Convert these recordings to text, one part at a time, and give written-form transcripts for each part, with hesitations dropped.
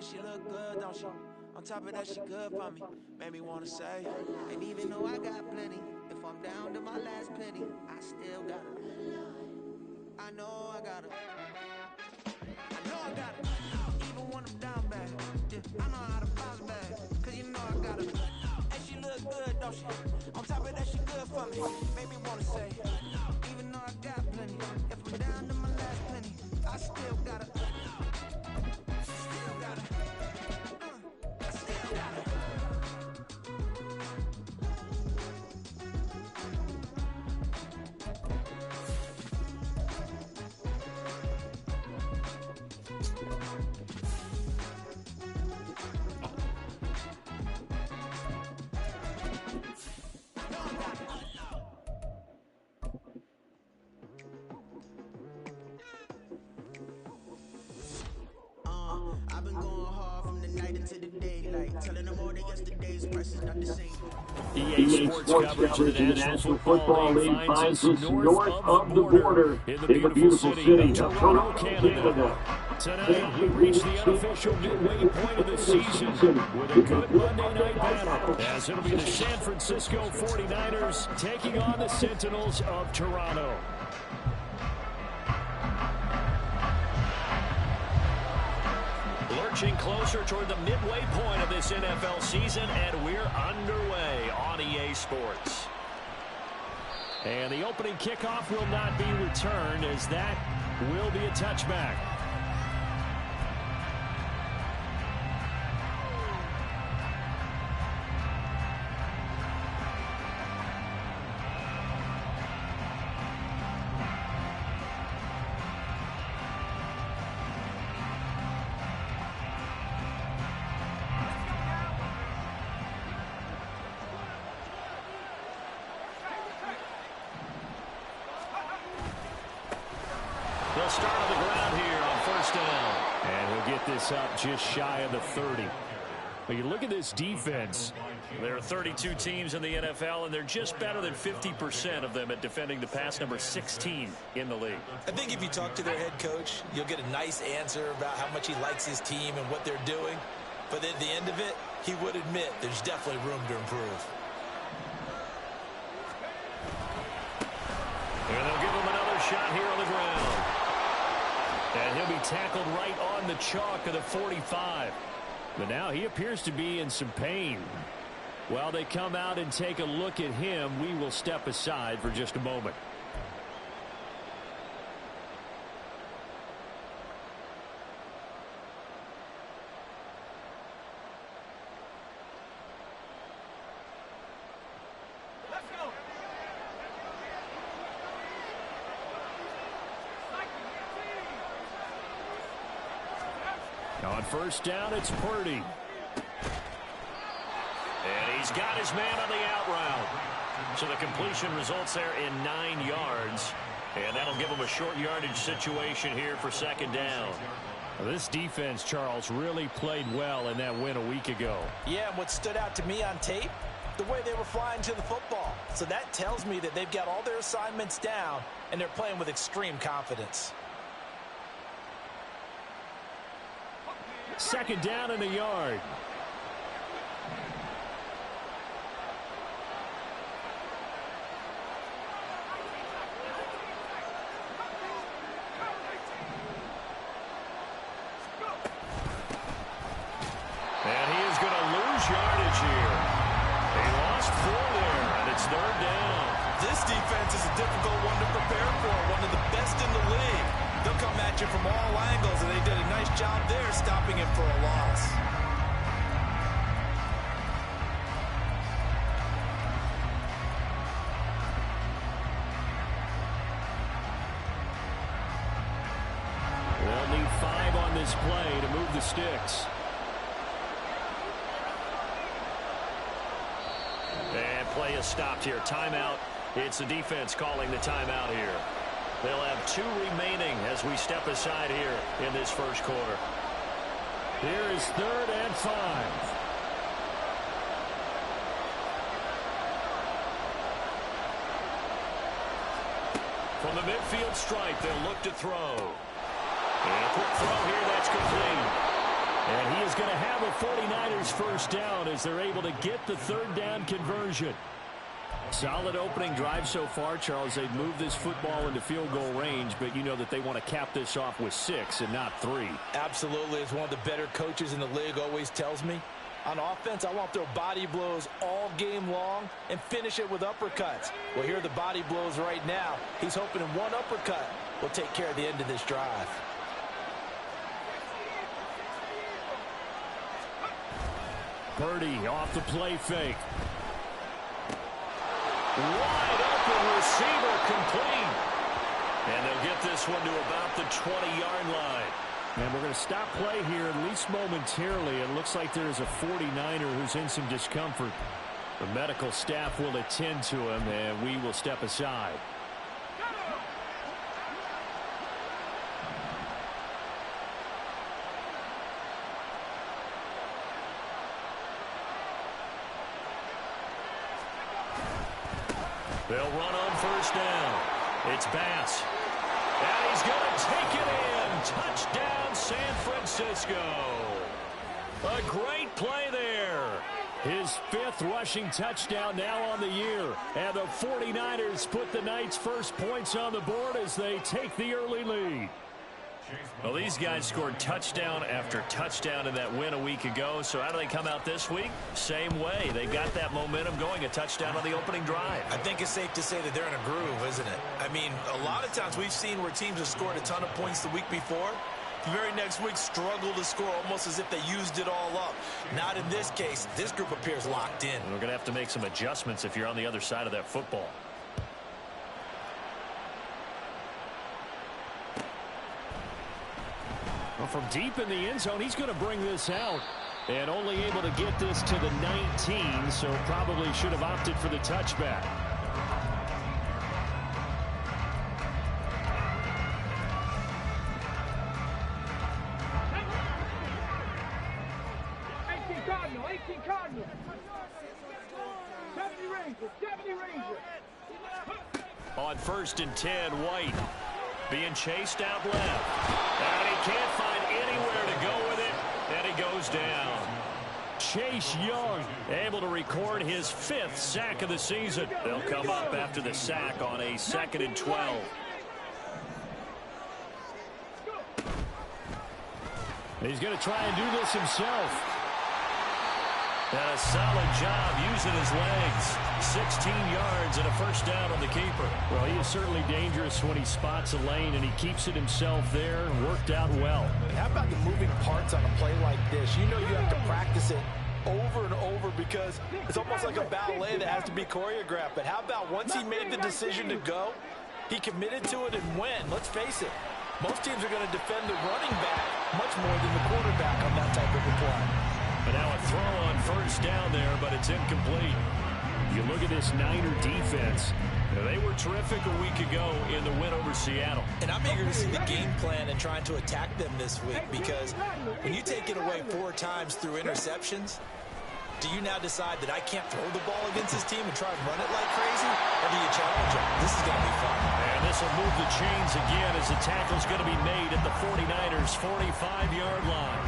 she look good, don't she? On top of that, she good for me. Made me wanna say, and even though I got plenty, if I'm down to my last penny, I still got her. I know I got her. I know I got her. Even when I'm down bad, yeah, I know how to bounce back. Cause you know I got her. And she look good, don't she? On top of that, she good for me. Made me wanna say, even though I got plenty, if I'm down to my last penny, I still got her. Still got her. I still got her. I've been going hard from the night into the daylight, telling them all that yesterday's price is not the same. EA Sports coverage of the National Football League finds us north of the border in the beautiful city of Toronto, Canada. Tonight, we reach the unofficial midway point of the season with a good Monday night battle, as it'll be the San Francisco 49ers taking on the Sentinels of Toronto. Lurching closer toward the midway point of this NFL season, and we're underway on EA Sports. And the opening kickoff will not be returned, as that will be a touchback. They'll start on the ground here on first down. And he'll get this up just shy of the 30. But you look at this defense. There are 32 teams in the NFL, and they're just better than 50% of them at defending the pass, number 16 in the league. I think if you talk to their head coach, you'll get a nice answer about how much he likes his team and what they're doing. But at the end of it, he would admit there's definitely room to improve. And they'll give him another shot here on the ground. And he'll be tackled right on the chalk of the 45. But now he appears to be in some pain. While they come out and take a look at him, we will step aside for just a moment. On first down, it's Purdy. And he's got his man on the out route. So the completion results there in 9 yards. And that'll give him a short yardage situation here for second down. Well, this defense, Charles, really played well in that win a week ago. Yeah, and what stood out to me on tape, the way they were flying to the football. So that tells me that they've got all their assignments down, and they're playing with extreme confidence. Second down and a yard. And he is going to lose yardage here. He lost 4 there, and it's third down. This defense is a difficult one to prepare for, one of the best in the league. They'll come at you from all angles, and they did a nice job there stopping him for a loss. They'll need 5 on this play to move the sticks. And play is stopped here. Timeout. It's the defense calling the timeout here. They'll have 2 remaining as we step aside here in this first quarter. Here is third and 5. From the midfield stripe, they'll look to throw. And a quick throw here, that's complete. And he is going to have a 49ers first down as they're able to get the third down conversion. Solid opening drive so far, Charles. They've moved this football into field goal range, but you know that they want to cap this off with 6 and not 3. Absolutely. As one of the better coaches in the league always tells me, on offense, I want to throw body blows all game long and finish it with uppercuts. Well, here are the body blows right now. He's hoping in one uppercut will take care of the end of this drive. Purdy off the play fake. Wide open receiver, complete. And they'll get this one to about the 20-yard line. And we're going to stop play here, at least momentarily. It looks like there's a 49er who's in some discomfort. The medical staff will attend to him, and we will step aside. They'll run on first down. It's Bass. And he's going to take it in. Touchdown, San Francisco. A great play there. His 5th rushing touchdown now on the year. And the 49ers put the Knights' first points on the board as they take the early lead. Well, these guys scored touchdown after touchdown in that win a week ago. So how do they come out this week? Same way. They've got that momentum going, a touchdown on the opening drive. I think it's safe to say that they're in a groove, isn't it? I mean, a lot of times we've seen where teams have scored a ton of points the week before. The very next week struggle to score almost as if they used it all up. Not in this case. This group appears locked in. And we're going to have to make some adjustments if you're on the other side of that football. Well, from deep in the end zone, he's going to bring this out. And only able to get this to the 19, so probably should have opted for the touchback. Cardinal. 70 Ranger. On 1st and 10, White being chased out left. And he can't find anywhere to go with it, and he goes down. Chase Young able to record his 5th sack of the season. They'll come up after the sack on a 2nd and 12. He's going to try and do this himself. And a solid job using his legs. 16 yards and a first down on the keeper. Well, he is certainly dangerous when he spots a lane, and he keeps it himself there. Worked out well. How about the moving parts on a play like this? You know you have to practice it over and over because it's almost like a ballet that has to be choreographed. But how about once he made the decision to go, he committed to it and went. Let's face it, most teams are going to defend the running back much more than the quarterback on that type of a play. But now a throw on first down there, but it's incomplete. You look at this Niner defense. They were terrific a week ago in the win over Seattle. And I'm eager to see the game plan and trying to attack them this week because when you take it away 4 times through interceptions, do you now decide that I can't throw the ball against this team and try and run it like crazy? Or do you challenge them? This is going to be fun. And this will move the chains again as the tackle's going to be made at the 49ers' 45-yard line.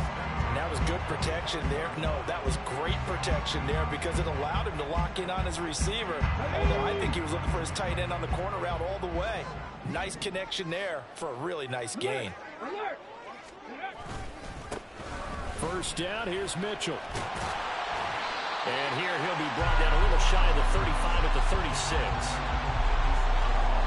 That was good protection there. No, that was great protection there because it allowed him to lock in on his receiver. Although I think he was looking for his tight end on the corner route all the way. Nice connection there for a really nice gain. First down, here's Mitchell. And here he'll be brought down a little shy of the 35 at the 36.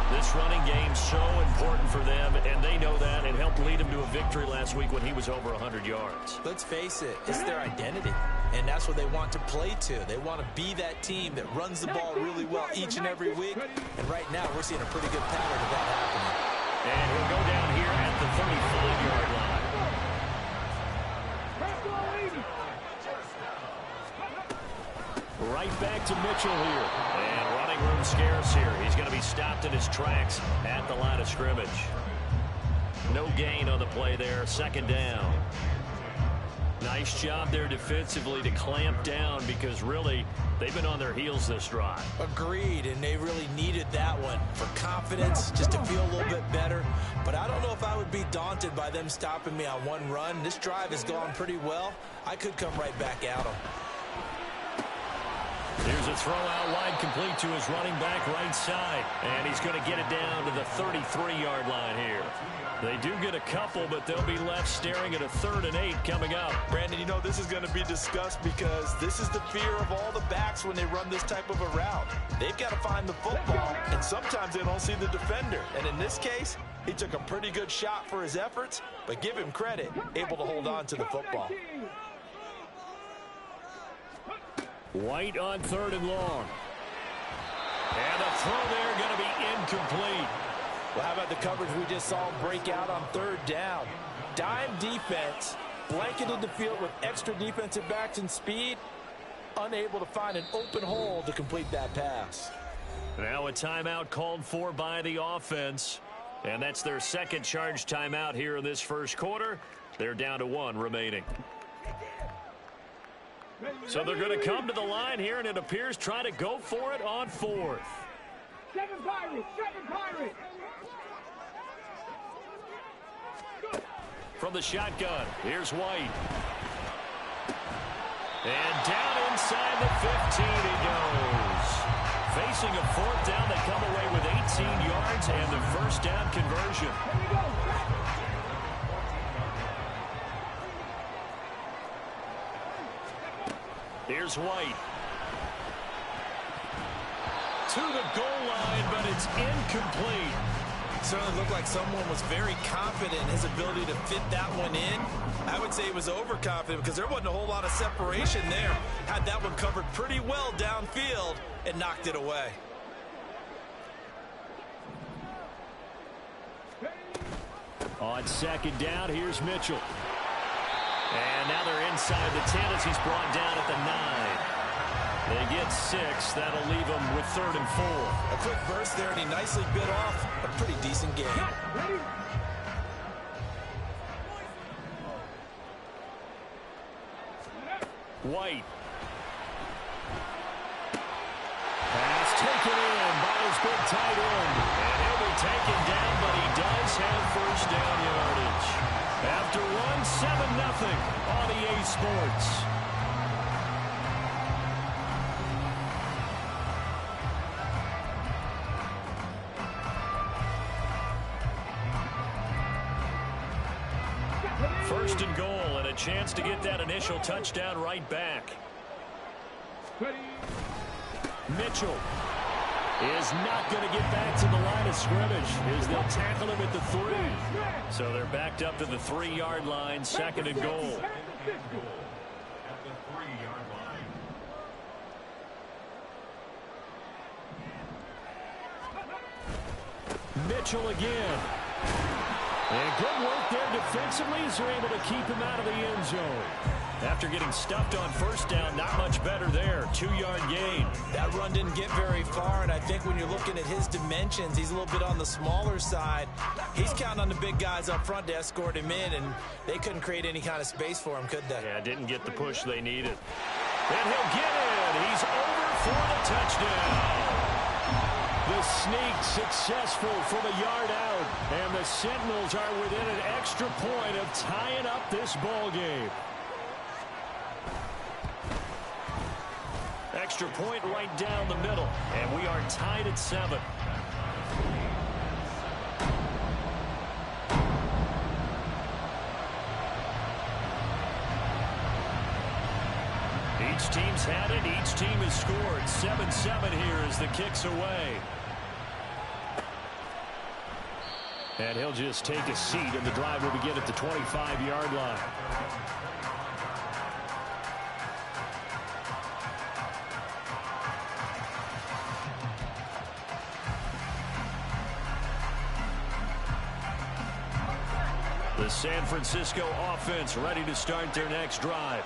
This running game so important for them, and they know that. It helped lead him to a victory last week when he was over 100 yards. Let's face it, it's their identity, and that's what they want to play to. They want to be that team that runs the ball really well each and every week, and right now we're seeing a pretty good pattern of that happening. And he'll go down here at the 35-yard line. Right back to Mitchell here. And running room scarce here. He's going to be stopped in his tracks at the line of scrimmage. No gain on the play there. 2nd down. Nice job there defensively to clamp down because really they've been on their heels this drive. Agreed, and they really needed that one for confidence, just to feel a little bit better. But I don't know if I would be daunted by them stopping me on one run. This drive has gone pretty well. I could come right back at them. Here's a throw out wide, complete to his running back right side. And he's going to get it down to the 33-yard line here. They do get a couple, but they'll be left staring at a 3rd and 8 coming up. Brandon, you know this is going to be discussed because this is the fear of all the backs when they run this type of a route. They've got to find the football, and sometimes they don't see the defender. And in this case, he took a pretty good shot for his efforts, but give him credit, able to hold on to the football. White on 3rd and long. And the throw there going to be incomplete. Well, how about the coverage we just saw break out on 3rd down? Dime defense, blanketed the field with extra defensive backs and speed, unable to find an open hole to complete that pass. Now a timeout called for by the offense. And that's their second charge timeout here in this first quarter. They're down to 1 remaining. So they're going to come to the line here, and it appears try to go for it on 4th. 7 Pirates! 7 Pirates! From the shotgun, here's White. And down inside the 15 he goes. Facing a 4th down, they come away with 18 yards and the first down conversion. Here's White. To the goal line, but it's incomplete. Certainly looked like someone was very confident in his ability to fit that one in. I would say he was overconfident because there wasn't a whole lot of separation there. Had that one covered pretty well downfield and knocked it away. On 2nd down, here's Mitchell. And now they're inside the 10 as he's brought down at the 9. They get 6. That'll leave them with 3rd and 4. A quick burst there, and he nicely bit off a pretty decent game. White. Pass taken in by his big tight end. And he'll be taken down, but he does have first down yardage. After 7-0 on EA Sports. First and goal, and a chance to get that initial touchdown right back. Mitchell is not going to get back to the line of scrimmage as they'll tackle him at the 3. So they're backed up to the 3-yard line, 2nd and goal. Mitchell again. And good work there defensively as they're able to keep him out of the end zone. After getting stuffed on first down, not much better there. 2-yard gain. That run didn't get very far, and I think when you're looking at his dimensions, he's a little bit on the smaller side. He's counting on the big guys up front to escort him in, and they couldn't create any kind of space for him, could they? Yeah, didn't get the push they needed. And he'll get in. He's over for the touchdown. The sneak successful from a yard out, and the Sentinels are within an extra point of tying up this ball game. Extra point right down the middle, and we are tied at 7. Each team's had it. Each team has scored. 7-7 here as the kick's away. And he'll just take a seat, and the drive will begin at the 25-yard line. The San Francisco offense ready to start their next drive.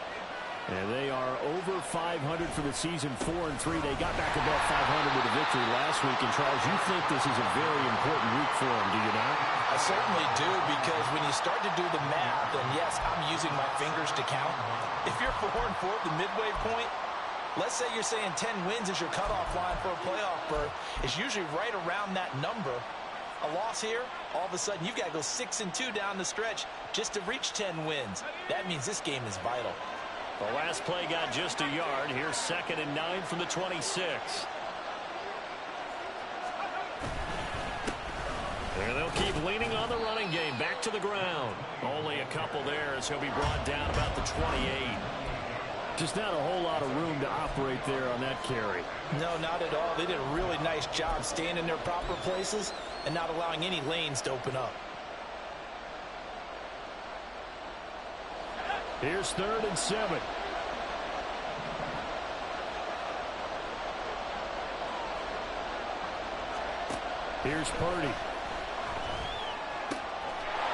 And they are over 500 for the season, 4-3. They got back above 500 with a victory last week. And, Charles, you think this is a very important week for them, do you not? I certainly do, because when you start to do the math, and yes, I'm using my fingers to count. If you're 4-4 at the midway point, let's say you're saying 10 wins is your cutoff line for a playoff berth. It's usually right around that number. A loss here, all of a sudden you've got to go 6-2 down the stretch just to reach 10 wins. That means this game is vital. The last play got just a yard. Here's 2nd and 9 from the 26. And they'll keep leaning on the running game. Back to the ground. Only a couple there as he'll be brought down about the 28. Just not a whole lot of room to operate there on that carry. No, not at all. They did a really nice job staying in their proper places and not allowing any lanes to open up. Here's 3rd and 7. Here's Purdy.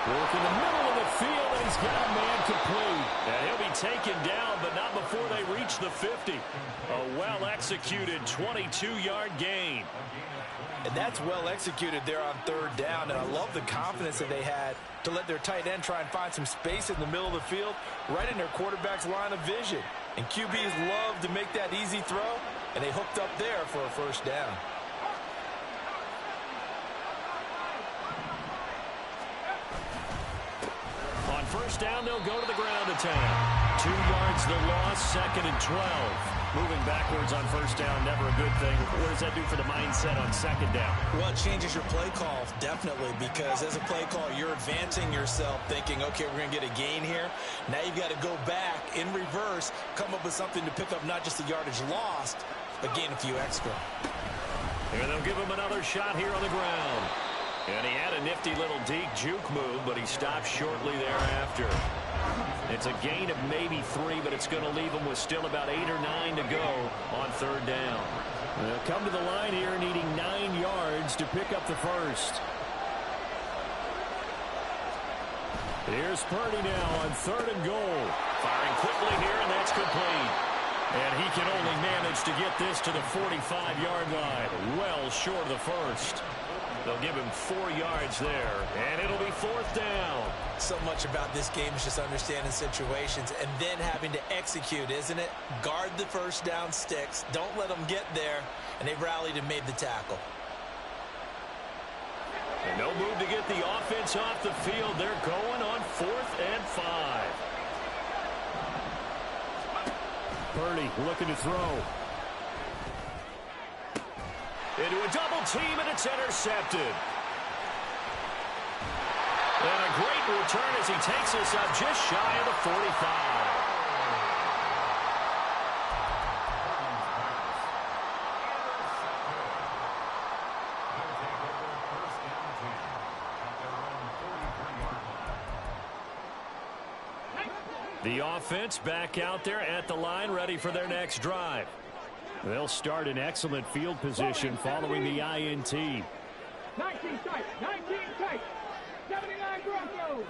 Work in the middle of the field, and he's got a man complete. And he'll be taken down, but not before they reach the 50. A well-executed 22-yard gain. And that's well executed there on 3rd down, and I love the confidence that they had to let their tight end try and find some space in the middle of the field, right in their quarterback's line of vision. And QBs love to make that easy throw, and they hooked up there for a 1st down. On 1st down, they'll go to the ground attack. 2 yards the loss, 2nd and 12. Moving backwards on 1st down, never a good thing. What does that do for the mindset on 2nd down? Well, it changes your play call, definitely, because as a play call, you're advancing yourself, thinking, okay, we're going to get a gain here. Now you've got to go back in reverse, come up with something to pick up not just the yardage lost, but gain a few extra. And they'll give him another shot here on the ground. And he had a nifty little deke juke move, but he stopped shortly thereafter. It's a gain of maybe 3, but it's going to leave him with still about 8 or 9 to go on 3rd down. They'll come to the line here needing 9 yards to pick up the 1st. Here's Purdy now on 3rd and goal. Firing quickly here, and that's complete. And he can only manage to get this to the 45-yard line. Well short of the 1st. They'll give him 4 yards there, and it'll be 4th down. So much about this game is just understanding situations and then having to execute, isn't it? Guard the 1st down sticks. Don't let them get there, and they rallied and made the tackle. And no move to get the offense off the field. They're going on 4th and 5. Purdy looking to throw. Into a double team, and it's intercepted. And a great return as he takes us up just shy of the 45. The offense back out there at the line, ready for their next drive. They'll start in excellent field position following the INT. 19 tight, 19 tight, 79 Broncos.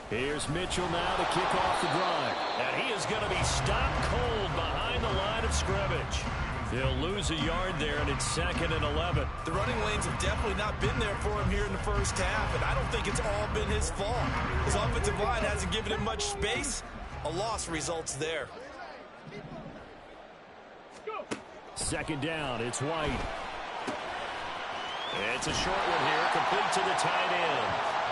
Here's Mitchell now to kick off the drive. And he is going to be stopped cold behind the line of scrimmage. They'll lose a yard there, and it's 2nd and 11. The running lanes have definitely not been there for him here in the 1st half, and I don't think it's all been his fault. His offensive line hasn't given him much space. A loss results there. 2nd down, it's White. It's a short one here, complete to the tight end.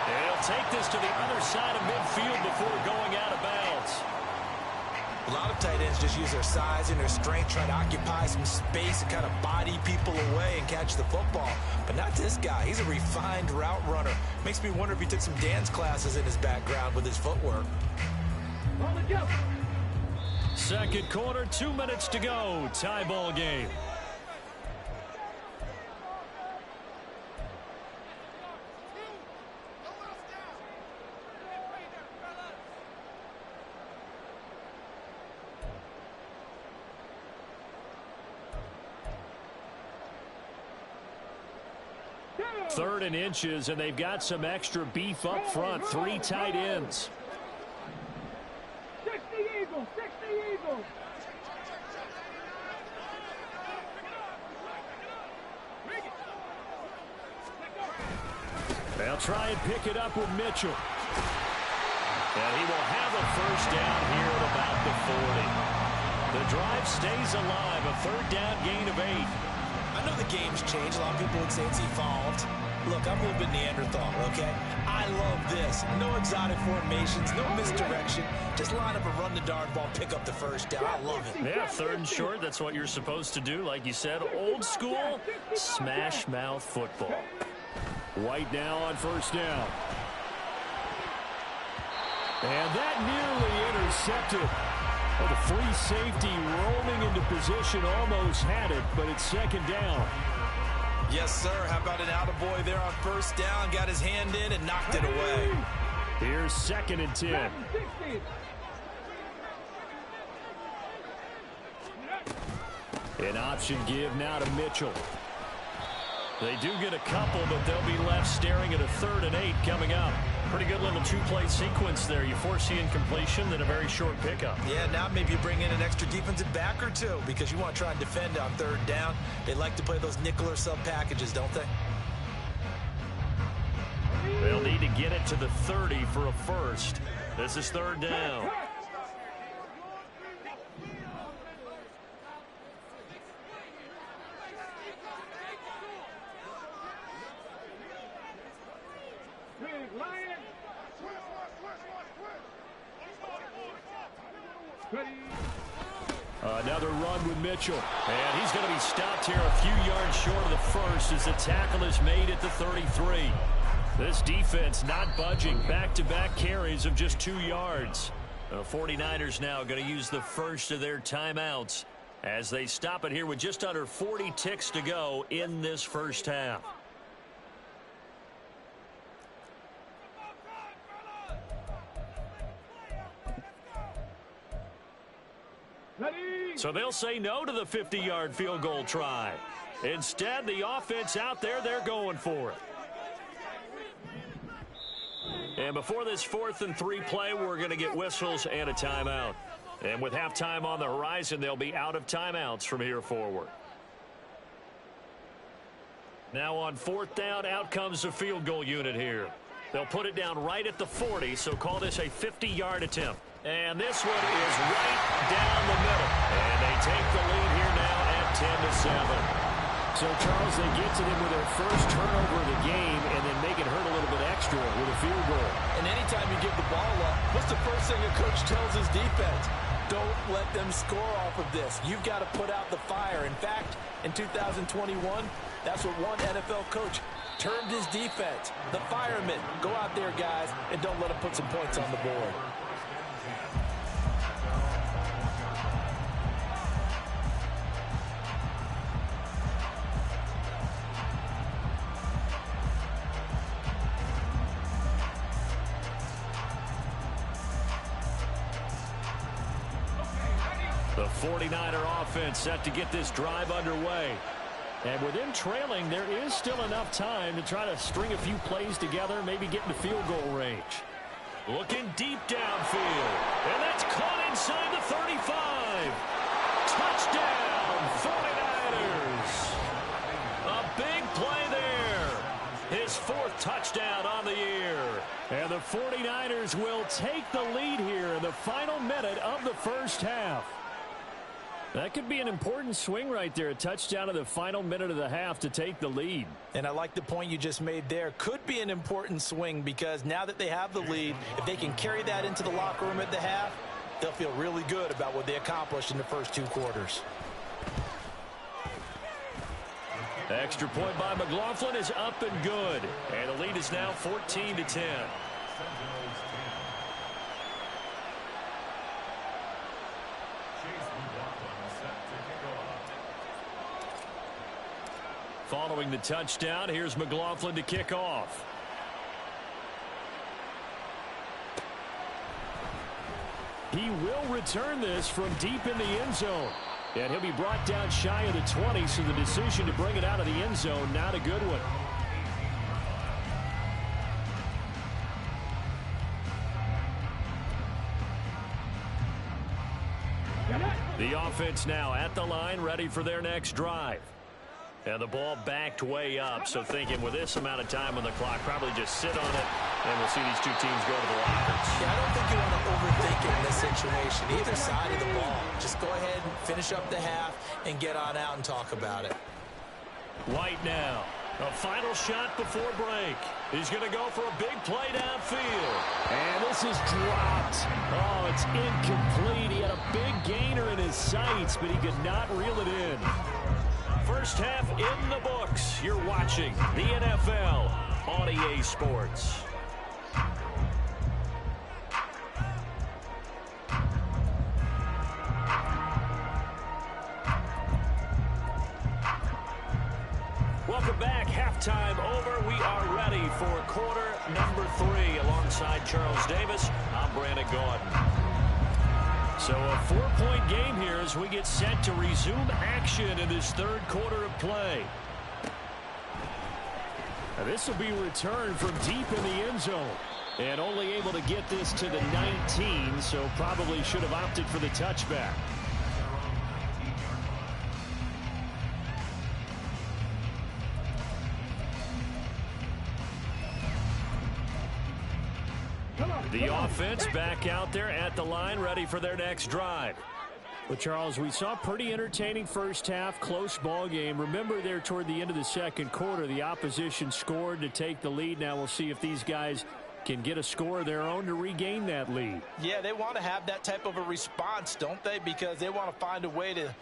And he'll take this to the other side of midfield before going out of bounds. A lot of tight ends just use their size and their strength, trying to occupy some space and kind of body people away and catch the football. But not this guy. He's a refined route runner. Makes me wonder if he took some dance classes in his background with his footwork. On the jump. 2nd quarter, 2 minutes to go. Tie ball game. Third and inches, and they've got some extra beef up front. 3 tight ends. Eagles, 60 Eagles. They'll try and pick it up with Mitchell. And he will have a first down here at about the 40. The drive stays alive, a third down gain of 8. I know the game's changed. A lot of people would say it's evolved. Look, I'm a little bit Neanderthal, okay? I love this. No exotic formations, no misdirection. Just line up and run the darn ball, pick up the first down. I love it. Yeah, third and short, that's what you're supposed to do. Like you said, old school, smash mouth football. White now on first down. And that nearly intercepted. Well, the free safety roaming into position almost had it, but it's second down. Yes, sir. How about an attaboy there on first down? Got his hand in and knocked it away. Here's second and 10. An option give now to Mitchell. They do get a couple, but they'll be left staring at a 3rd and 8 coming up. Pretty good little two-play sequence there. You force the incompletion, then a very short pickup. Yeah, now maybe you bring in an extra defensive back or two because you want to try and defend on third down. They like to play those nickel or sub packages, don't they? They'll need to get it to the 30 for a first. This is third down. Another run with Mitchell. And he's going to be stopped here a few yards short of the first as the tackle is made at the 33. This defense not budging. Back-to-back carries of just 2 yards. The 49ers now going to use the first of their timeouts as they stop it here with just under 40 ticks to go in this first half. So they'll say no to the 50-yard field goal try. Instead, the offense out there, they're going for it. And before this 4th and 3 play, we're going to get whistles and a timeout. And with halftime on the horizon, they'll be out of timeouts from here forward. Now on 4th down, out comes the field goal unit here. They'll put it down right at the 40, so call this a 50-yard attempt. And this one is right down the middle. And they take the lead here now at 10-7. So, Charles, they get to them with their first turnover of the game and then make it hurt a little bit extra with a field goal. And anytime you give the ball up, what's the first thing a coach tells his defense? Don't let them score off of this. You've got to put out the fire. In fact, in 2021, that's what one NFL coach termed his defense. The firemen. Go out there, guys, and don't let them put some points on the board. The 49er offense set to get this drive underway. And with them trailing, there is still enough time to try to string a few plays together, maybe get into field goal range. Looking deep downfield. And that's caught inside the 35. Touchdown, 49ers. A big play there. His 4th touchdown on the year. And the 49ers will take the lead here in the final minute of the first half. That could be an important swing right there. A touchdown in the final minute of the half to take the lead. And I like the point you just made there. Could be an important swing because now that they have the lead, if they can carry that into the locker room at the half, they'll feel really good about what they accomplished in the first 2 quarters. Extra point by McLaughlin is up and good. And the lead is now 14-10. Following the touchdown, here's McLaughlin to kick off. He will return this from deep in the end zone. And he'll be brought down shy of the 20, so the decision to bring it out of the end zone, not a good one. The offense now at the line, ready for their next drive. And the ball backed way up, so thinking with this amount of time on the clock, probably just sit on it, and we'll see these two teams go to the lockers. Yeah, I don't think you want to overthink it in this situation. Either side of the ball. Just go ahead and finish up the half and get on out and talk about it. White now. A final shot before break. He's going to go for a big play downfield. And this is dropped. Oh, it's incomplete. He had a big gainer in his sights, but he could not reel it in. First half in the books. You're watching the NFL on EA Sports. Welcome back. Halftime over. We are ready for quarter number 3. Alongside Charles Davis, I'm Brandon Gaudin. So a 4-point game here as we get set to resume action in this third quarter of play. Now this will be returned from deep in the end zone. And only able to get this to the 19, so probably should have opted for the touchback. The offense back out there at the line, ready for their next drive. Well, Charles, we saw a pretty entertaining first half, close ball game. Remember there toward the end of the second quarter, the opposition scored to take the lead. Now we'll see if these guys can get a score of their own to regain that lead. Yeah, they want to have that type of a response, don't they? Because they want to find a way to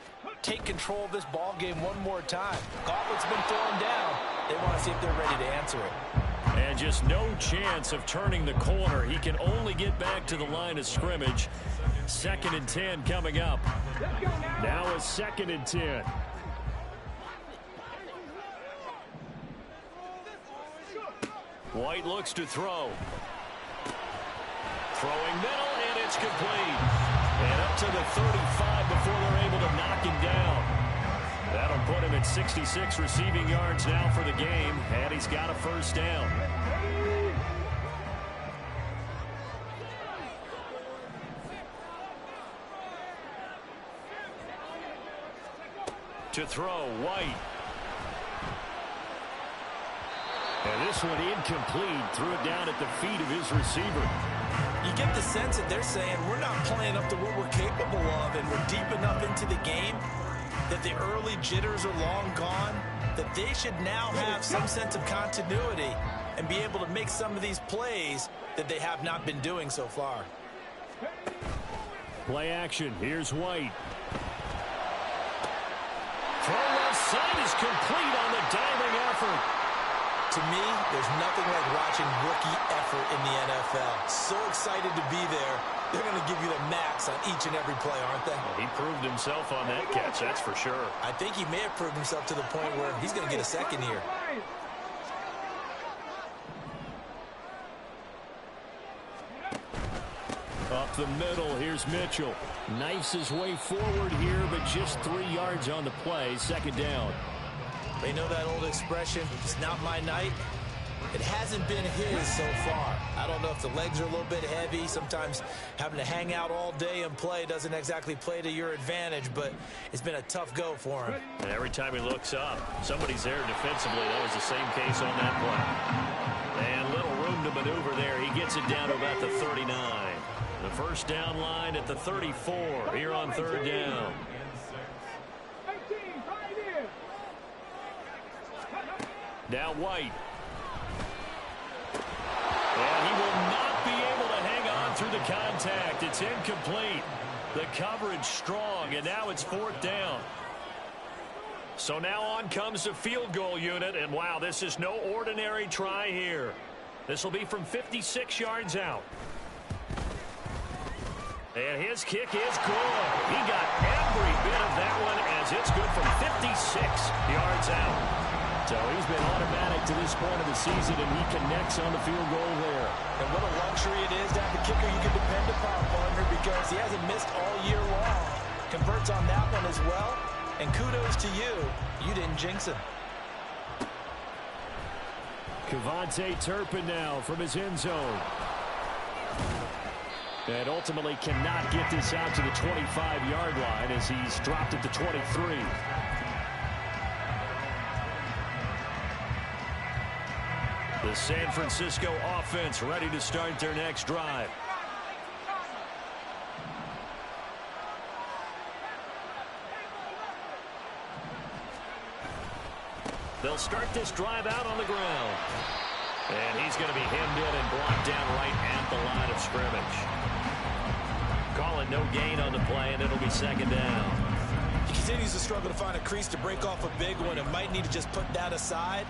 take control of this ball game one more time. Gauntlet's been thrown down. They want to see if they're ready to answer it. And just no chance of turning the corner. He can only get back to the line of scrimmage. 2nd and 10 coming up. Now a 2nd and 10. White looks to throw. Throwing middle, and it's complete. And up to the 35 before they're able to knock him down. That'll put him at 66 receiving yards now for the game, and he's got a first down. To throw, White. And this one incomplete. Threw it down at the feet of his receiver. You get the sense that they're saying we're not playing up to what we're capable of, and we're deep enough into the game that the early jitters are long gone, that they should now have some sense of continuity and be able to make some of these plays that they have not been doing so far. Play action. Here's White. Throw left side is complete on the diving effort. To me, there's nothing like watching rookie effort in the NFL. So excited to be there. They're going to give you the max on each and every play, aren't they? Well, he proved himself on that catch, that's for sure. I think he may have proved himself to the point where he's going to get a second here. Up the middle, here's Mitchell. Knifes his way forward here, but just 3 yards on the play. 2nd down. They know that old expression, it's not my night. It hasn't been his so far. I don't know if the legs are a little bit heavy. Sometimes having to hang out all day and play doesn't exactly play to your advantage, but it's been a tough go for him. And every time he looks up, somebody's there defensively. That was the same case on that play. And little room to maneuver there. He gets it down to about the 39. The first down line at the 34 here on 3rd down. Now White. And he will not be able to hang on through the contact. It's incomplete. The coverage strong, and now it's 4th down. So now on comes the field goal unit, and wow, this is no ordinary try here. This will be from 56 yards out. And his kick is good. He got every bit of that one as it's good from 56 yards out. So he's been automatic to this point of the season, and he connects on the field goal there. And what a luxury it is to have a kicker you can depend upon, partner, because he hasn't missed all year long. Converts on that one as well. And kudos to you. You didn't jinx him. Kevontae Turpin now from his end zone. And ultimately cannot get this out to the 25-yard line as he's dropped it to 23. The San Francisco offense ready to start their next drive. They'll start this drive out on the ground. And he's going to be hemmed in and brought down right at the line of scrimmage. Calling no gain on the play, and it'll be second down. He continues to struggle to find a crease to break off a big one and might need to just put that aside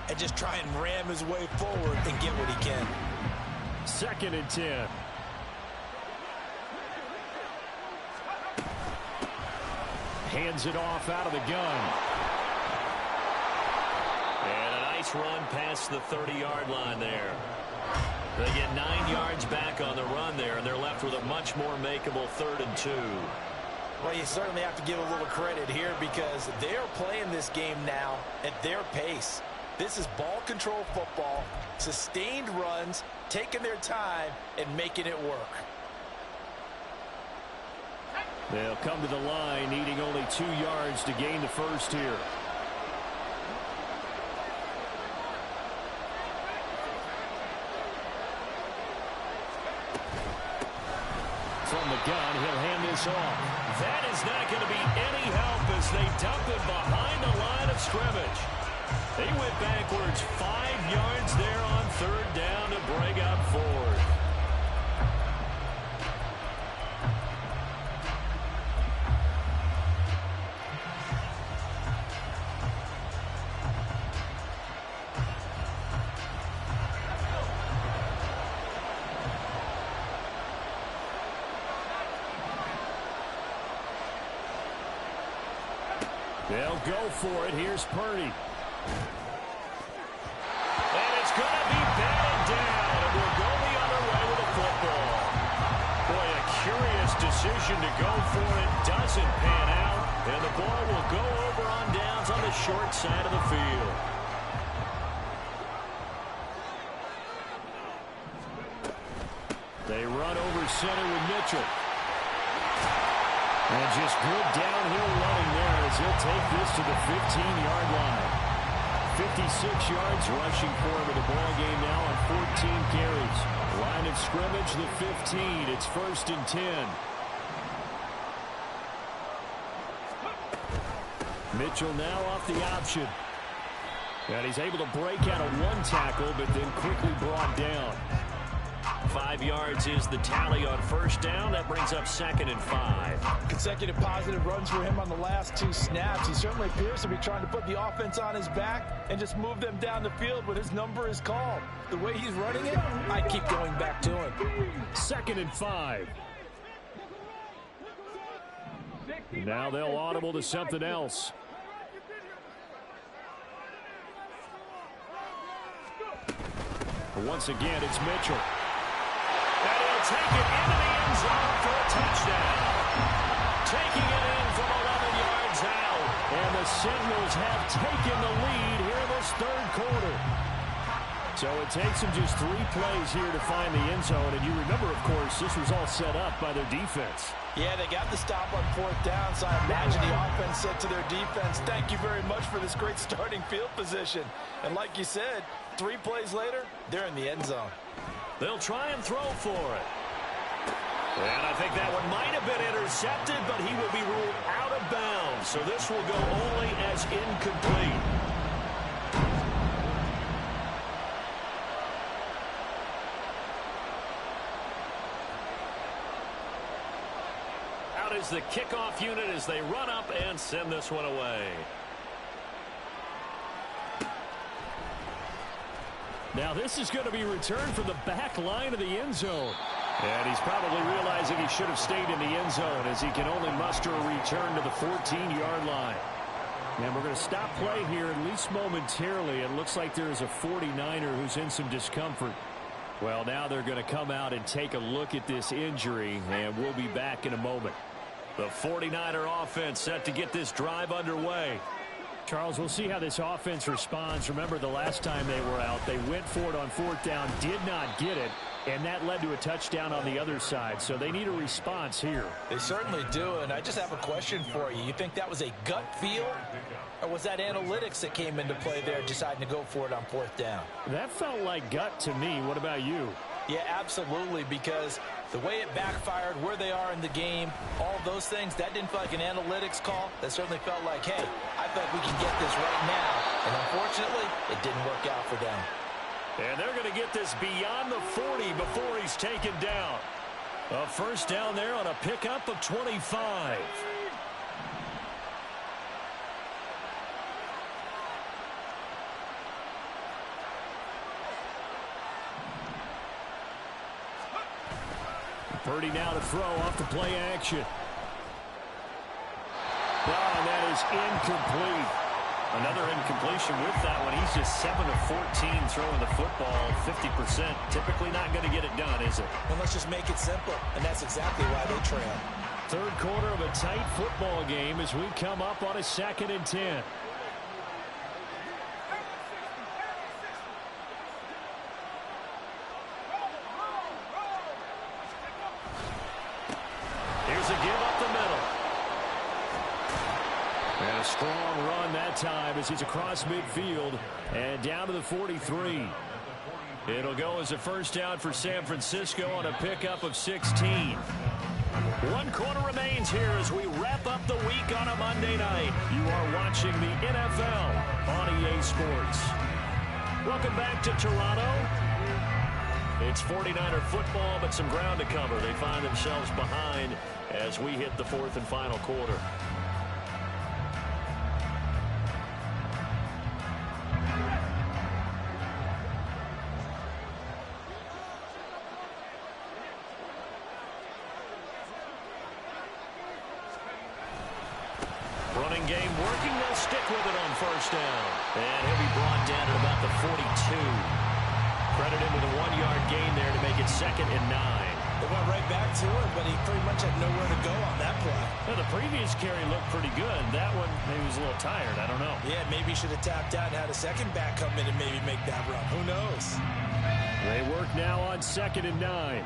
and just try and ram his way forward and get what he can. 2nd and 10. Hands it off out of the gun. And a nice run past the 30-yard line there. They get 9 yards back on the run there, and they're left with a much more makeable 3rd and 2. Well, you certainly have to give a little credit here because they're playing this game now at their pace. This is ball control football, sustained runs, taking their time, and making it work. They'll come to the line, needing only 2 yards to gain the first here. From the gun, he'll hand this off. That is not going to be any help as they dump it behind the line of scrimmage. They went backwards 5 yards there on 3rd down to bring up 4th. They'll go for it. Here's Purdy. And it's going to be batted down. And we'll go the other way with the football. Boy, a curious decision to go for it. Doesn't pan out. And the ball will go over on downs on the short side of the field. They run over center with Mitchell. And just good downhill running there as he'll take this to the 15-yard line. 56 yards rushing for him in the ball game now on 14 carries. Line of scrimmage, the 15. It's 1st and 10. Mitchell now off the option. And he's able to break out of one tackle, but then quickly brought down. 5 yards is the tally on 1st down. That brings up 2nd and 5. Consecutive positive runs for him on the last 2 snaps. He certainly appears to be trying to put the offense on his back and just move them down the field when his number is called. The way he's running it, I keep going back to him. 2nd and 5. Now they'll audible to something else. Once again, it's Mitchell. And he'll take it into the end zone for a touchdown. Taking it in from 11 yards out. And the Sentinels have taken the lead here in this 3rd quarter. So it takes them just 3 plays here to find the end zone. And you remember, of course, this was all set up by their defense. Yeah, they got the stop on 4th down, so I imagine the offense said to their defense, thank you very much for this great starting field position. And like you said, 3 plays later, they're in the end zone. They'll try and throw for it. And I think that one might have been intercepted, but he will be ruled out of bounds. So this will go only as incomplete. Out is the kickoff unit as they run up and send this one away. Now this is going to be returned from the back line of the end zone. And he's probably realizing he should have stayed in the end zone as he can only muster a return to the 14-yard line. And we're going to stop play here at least momentarily. It looks like there is a 49er who's in some discomfort. Well, now they're going to come out and take a look at this injury, and we'll be back in a moment. The 49er offense set to get this drive underway. Charles, we'll see how this offense responds. Remember, the last time they were out, they went for it on 4th down, did not get it, and that led to a touchdown on the other side. So they need a response here. They certainly do, and I just have a question for you. You think that was a gut feel, or was that analytics that came into play there deciding to go for it on 4th down? That felt like gut to me. What about you? Yeah, absolutely, because the way it backfired, where they are in the game, all those things, that didn't feel like an analytics call. That certainly felt like, hey, I feel like we can get this right now. And unfortunately, it didn't work out for them. And they're going to get this beyond the 40 before he's taken down. A first down there on a pickup of 25. Purdy now to throw off the play action. And that is incomplete. Another incompletion with that one. He's just 7 of 14 throwing the football, 50%. Typically not going to get it done, is it? And let's just make it simple, and that's exactly why they trail. Third quarter of a tight football game as we come up on a 2nd and 10. Here's a give up the middle. And a strong run that time as he's across midfield and down to the 43. It'll go as a first down for San Francisco on a pickup of 16. 1 quarter remains here as we wrap up the week on a Monday night. You are watching the NFL on EA Sports. Welcome back to Toronto. It's 49er football, but some ground to cover. They find themselves behind as we hit the 4th and final quarter. Running game working. They'll stick with it on first down. And he'll be brought down at about the 42. Credit him with a 1-yard gain there to make it 2nd and 9. They went right back to him, but he pretty much had nowhere to go on that play. Well, the previous carry looked pretty good. That one, maybe he was a little tired. I don't know. Yeah, maybe he should have tapped out and had a second back come in and maybe make that run. Who knows? They work now on 2nd and 9.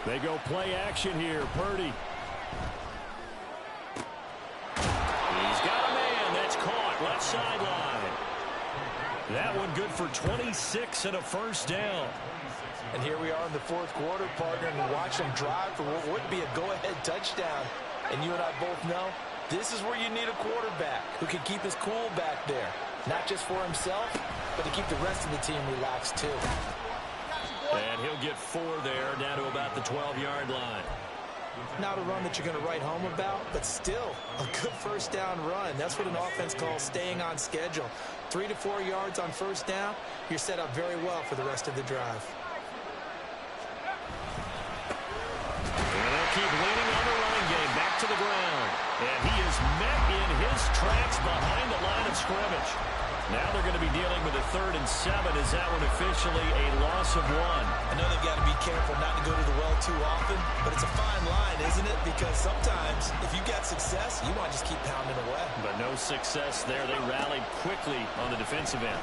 They go play action here. Purdy. He's got a man. That's caught. Left sideline. That one good for 26 and a first down. And here we are in the 4th quarter, partner, and watch them drive for what would be a go-ahead touchdown. And you and I both know this is where you need a quarterback who can keep his cool back there. Not just for himself, but to keep the rest of the team relaxed too. And he'll get 4 there, down to about the 12-yard line. Not a run that you're going to write home about, but still a good first down run. That's what an offense calls staying on schedule. 3 to 4 yards on first down, you're set up very well for the rest of the drive. And they'll keep leaning on the running game, back to the ground. And he is met in his tracks behind the line of scrimmage. Now they're going to be dealing with a 3rd and 7. Is that one officially a loss of 1? I know they've got to be careful not to go to the well too often, but it's a fine line, isn't it? Because sometimes if you got success, you want to just keep pounding away. But no success there. They rallied quickly on the defensive end.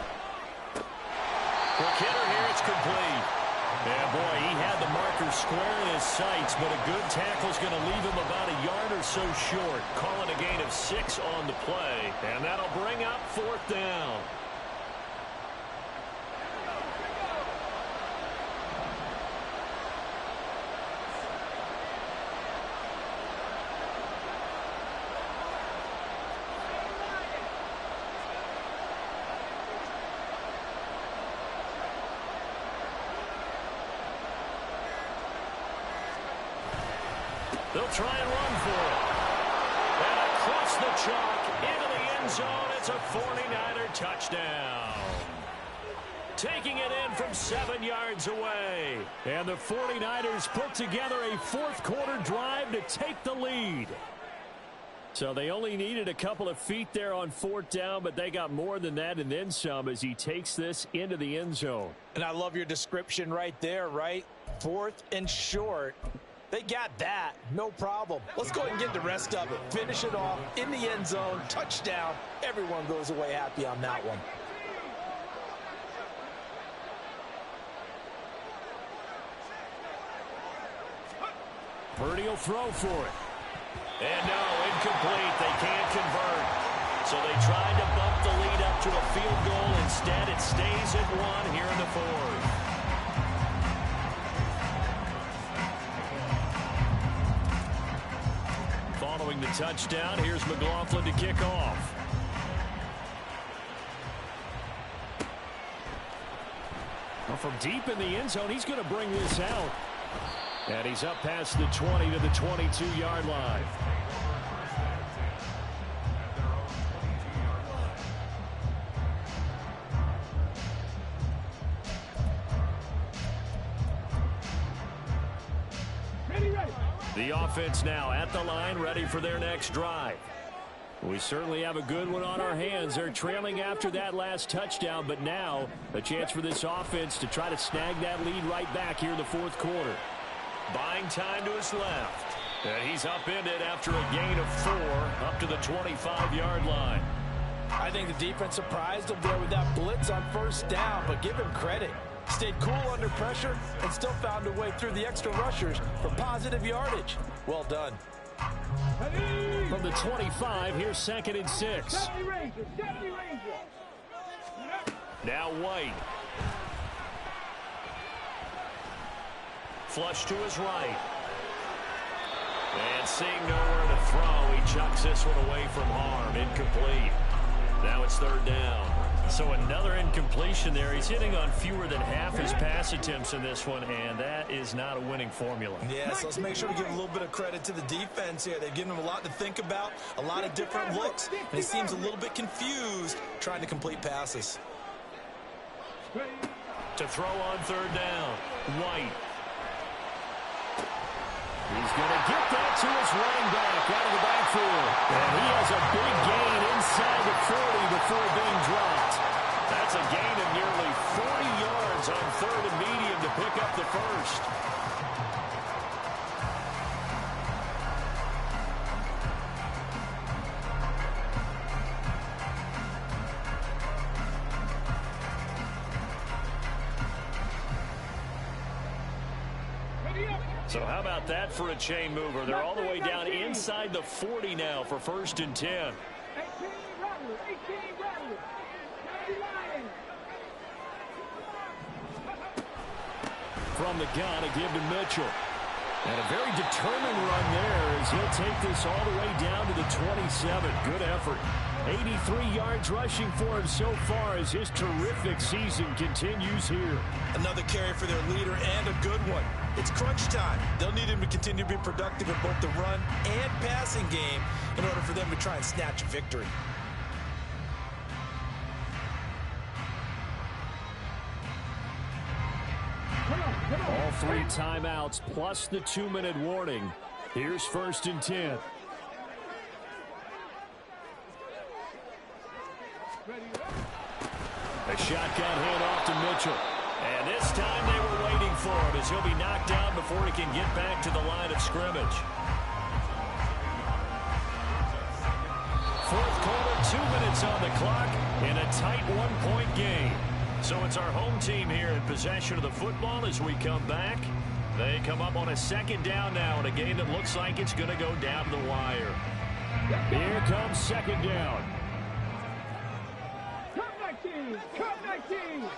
Quick hitter here. It's complete. Yeah, boy, he had the marker square in his sights, but a good tackle is going to leave him about a yard or so short. Calling a gain of 6 on the play, and that'll bring up 4th down. They'll try and run for it. And across the chalk, into the end zone, it's a 49er touchdown. Taking it in from 7 yards away. And the 49ers put together a 4th quarter drive to take the lead. So they only needed a couple of feet there on 4th down, but they got more than that and then some as he takes this into the end zone. And I love your description right there, right? 4th and short. They got that. No problem. Let's go ahead and get the rest of it. Finish it off in the end zone. Touchdown. Everyone goes away happy on that one. Purdy will throw for it. And no, incomplete. They can't convert. So they tried to bump the lead up to a field goal. Instead, it stays at 1 here in the fourth. Following the touchdown, here's McLaughlin to kick off. Well, from deep in the end zone, he's going to bring this out. And he's up past the 20 to the 22-yard line. The offense now at the line, ready for their next drive. We certainly have a good one on our hands. They're trailing after that last touchdown, but now a chance for this offense to try to snag that lead right back here in the fourth quarter. Buying time to his left. And he's upended after a gain of 4 up to the 25-yard line. I think the defense surprised him there with that blitz on first down, but give him credit. Stayed cool under pressure and still found a way through the extra rushers for positive yardage. Well done. From the 25, here's 2nd and 6. Now White. Flush to his right. And seeing nowhere to throw, he chucks this one away from harm. Incomplete. Now it's 3rd down. So another incompletion there. He's hitting on fewer than half his pass attempts in this one, and that is not a winning formula. Yeah, so let's make sure we give a little bit of credit to the defense here. They've given him a lot to think about, a lot of different looks, and he seems a little bit confused trying to complete passes. To throw on 3rd down, White. He's going to get that to his running back out of the backfield. And he has a big gain inside the 40 before being dropped. That's a gain of nearly 40 yards on 3rd and medium to pick up the first. So how about that for a chain mover? They're all the way down inside the 40 now for 1st and 10. From the gun, a give to Mitchell. And a very determined run there as he'll take this all the way down to the 27. Good effort. 83 yards rushing for him so far as his terrific season continues here. Another carry for their leader and a good one. It's crunch time. They'll need him to continue to be productive in both the run and passing game in order for them to try and snatch a victory. All 3 timeouts plus the 2-minute warning. Here's 1st and 10. A shotgun handoff to Mitchell. And this time they were waiting for him as he'll be knocked down before he can get back to the line of scrimmage. 4th quarter, 2 minutes on the clock, in a tight 1-point game. So it's our home team here in possession of the football as we come back. They come up on a 2nd down now in a game that looks like it's going to go down to the wire. Here comes 2nd down. Come 19!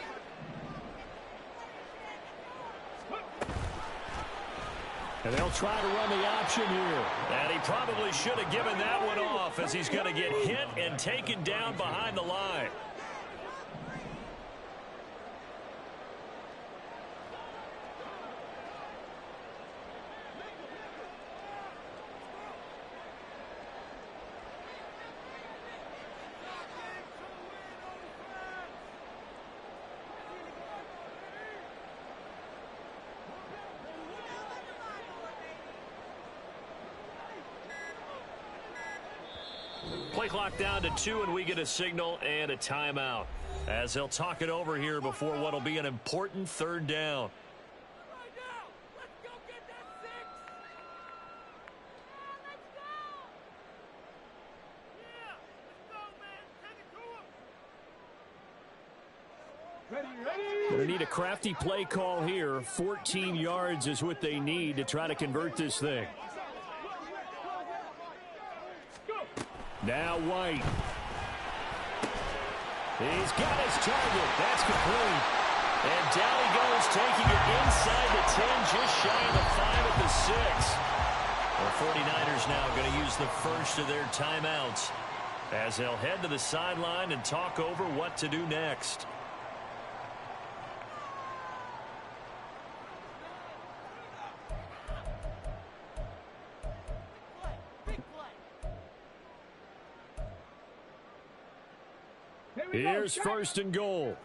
And they'll try to run the option here. And he probably should have given that one off as he's going to get hit and taken down behind the line. Play clock down to 2, and we get a signal and a timeout as they'll talk it over here before what will be an important 3rd down. They need a crafty play call here. 14 yards is what they need to try to convert this thing. Now White. He's got his target. That's complete. And down he goes, taking it inside the 10, just shy of the 5 at the 6. The 49ers now going to use the first of their timeouts as they'll head to the sideline and talk over what to do next. Here's first and goal.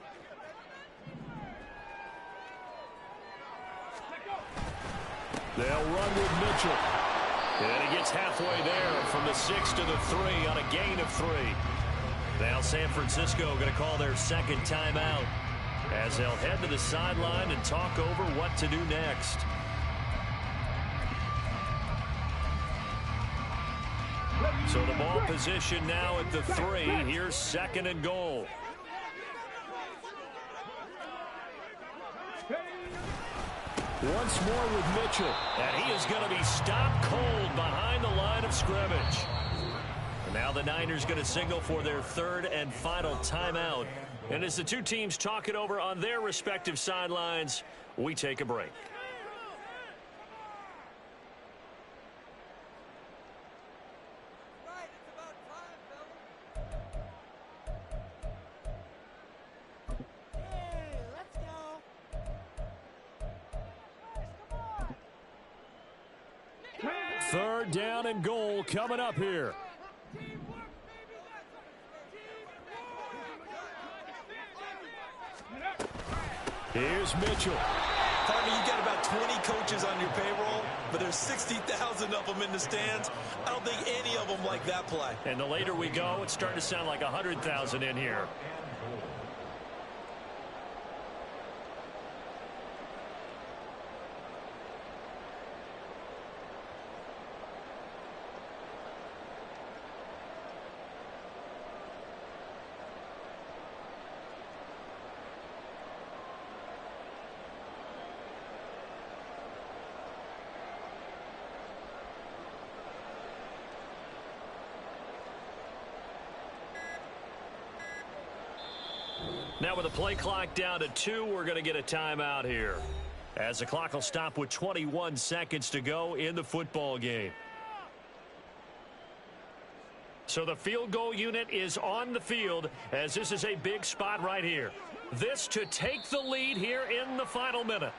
They'll run with Mitchell. And he gets halfway there from the 6 to the 3 on a gain of 3. Now San Francisco going to call their second timeout as they'll head to the sideline and talk over what to do next. So the ball position now at the 3. Here's second and goal. Once more with Mitchell. And he is going to be stopped cold behind the line of scrimmage. And now the Niners going to signal for their third and final timeout. And as the two teams talk it over on their respective sidelines, we take a break. Third down and goal coming up here. Here's Mitchell. Partner, you got about 20 coaches on your payroll, but there's 60,000 of them in the stands. I don't think any of them like that play. And the later we go, it's starting to sound like 100,000 in here. Now with the play clock down to 2, we're going to get a timeout here, as the clock will stop with 21 seconds to go in the football game. So the field goal unit is on the field, as this is a big spot right here. This to take the lead here in the final minute.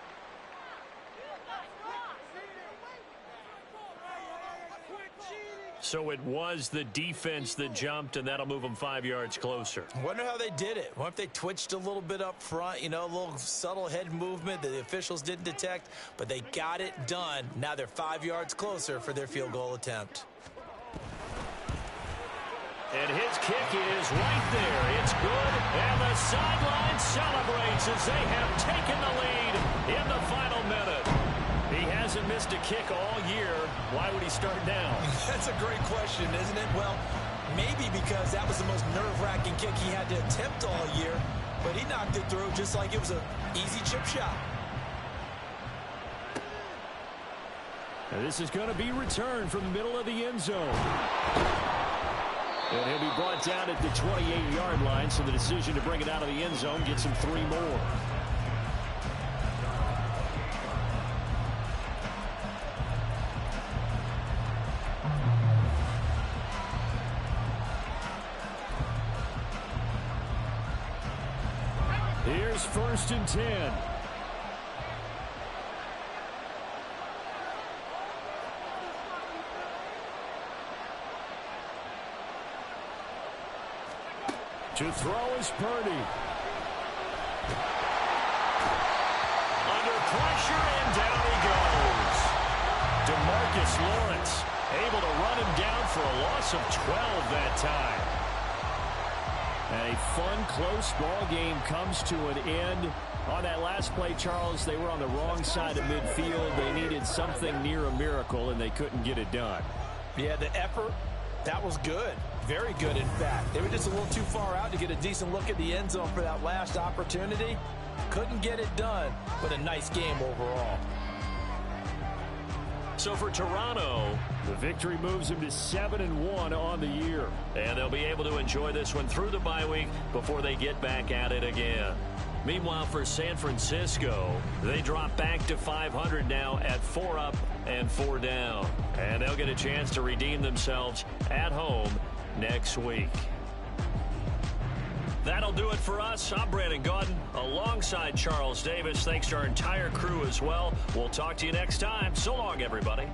So it was the defense that jumped, and that'll move them 5 yards closer. I wonder how they did it. What if they twitched a little bit up front, you know, a little subtle head movement that the officials didn't detect, but they got it done. Now they're 5 yards closer for their field goal attempt. And his kick is right there. It's good, and the sideline celebrates as they have taken the lead in the final minute. He hasn't missed a kick all year. Why would he start now? That's a great question, isn't it? Well, maybe because that was the most nerve-wracking kick he had to attempt all year, but he knocked it through just like it was an easy chip shot. And this is going to be returned from the middle of the end zone. And he'll be brought down at the 28-yard line, so the decision to bring it out of the end zone gets him 3 more. Here's first and 10. To throw is Purdy. Under pressure, and down he goes. DeMarcus Lawrence able to run him down for a loss of 12 that time. And a fun, close ball game comes to an end. On that last play, Charles, they were on the wrong side of midfield. They needed something near a miracle, and they couldn't get it done. Yeah, the effort, that was good. Very good, in fact. They were just a little too far out to get a decent look at the end zone for that last opportunity. Couldn't get it done, but a nice game overall. So for Toronto, the victory moves them to 7-1 on the year. And they'll be able to enjoy this one through the bye week before they get back at it again. Meanwhile, for San Francisco, they drop back to 500 now at 4 up and 4 down. And they'll get a chance to redeem themselves at home next week. That'll do it for us. I'm Brandon Gaudin alongside Charles Davis. Thanks to our entire crew as well. We'll talk to you next time. So long, everybody.